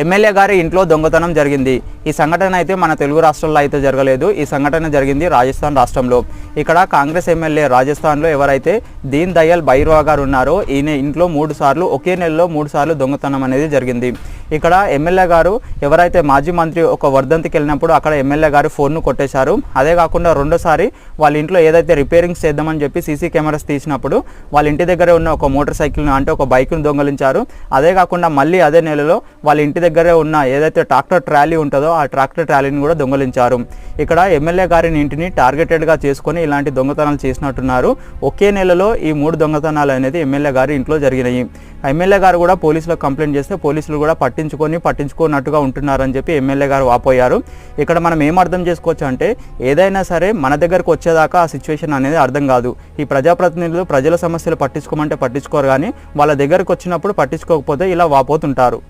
MLA గారి ఇంట్లో దొంగతనం జరిగింది. ఈ సంఘటన అయితే మన తెలుగు రాష్ట్రాల్లో అయితే జరగలేదు. ఈ సంఘటన జరిగింది రాజస్థాన్ రాష్ట్రంలో. ఇక్కడ కాంగ్రెస్ ఎమ్మెల్యే రాజస్థాన్లో ఎవరైతే దీన్ దయాల్ బైర్వా గారు ఉన్నారో ఈయన ఇంట్లో 3 సార్లు ఒకే నెలలో 3 సార్లు దొంగతనం అనేది జరిగింది. ఇక్కడ ఎమ్మెల్యే గారు ఎవరైతే మాజీ మంత్రి ఒక వర్ధంతికి వెళ్ళినప్పుడు అక్కడ ఎమ్మెల్యే గారు ఫోన్ను కొట్టేశారు. అదే కాకుండా రెండోసారి వాళ్ళ ఇంట్లో ఏదైతే రిపేరింగ్స్ చేద్దామని చెప్పి సీసీ కెమెరాస్ తీసినప్పుడు వాళ్ళ ఇంటి దగ్గరే ఉన్న ఒక మోటార్ సైకిల్ను అంటే ఒక బైక్ను దొంగలించారు. అదే కాకుండా మళ్ళీ అదే నెలలో వాళ్ళ ఇంటి దగ్గరే ఉన్న ఏదైతే ట్రాక్టర్ ట్రాలీ ఉంటుందో ఆ ట్రాక్టర్ ట్రాలీని కూడా దొంగలించారు. ఇక్కడ ఎమ్మెల్యే గారిని ఇంటిని టార్గెటెడ్గా చేసుకొని ఇలాంటి దొంగతనాలు చేసినట్టున్నారు. ఒకే నెలలో ఈ 3 దొంగతనాలు అనేది ఎమ్మెల్యే గారి ఇంట్లో జరిగినాయి. ఎమ్మెల్యే గారు కూడా పోలీసులకు కంప్లైంట్ చేస్తే పోలీసులు కూడా పట్టించుకోనట్టుగా ఉంటున్నారని చెప్పి ఎమ్మెల్యే గారు వాపోయారు. ఇక్కడ మనం ఏం అర్థం చేసుకోవచ్చు అంటే ఏదైనా సరే మన దగ్గరకు వచ్చేదాకా ఆ సిచ్యువేషన్ అనేది అర్థం కాదు. ఈ ప్రజాప్రతినిధులు ప్రజల సమస్యలు పట్టించుకోమంటే పట్టించుకోరు, కానీ వాళ్ళ దగ్గరకు వచ్చినప్పుడు పట్టించుకోకపోతే ఇలా వాపోతుంటారు.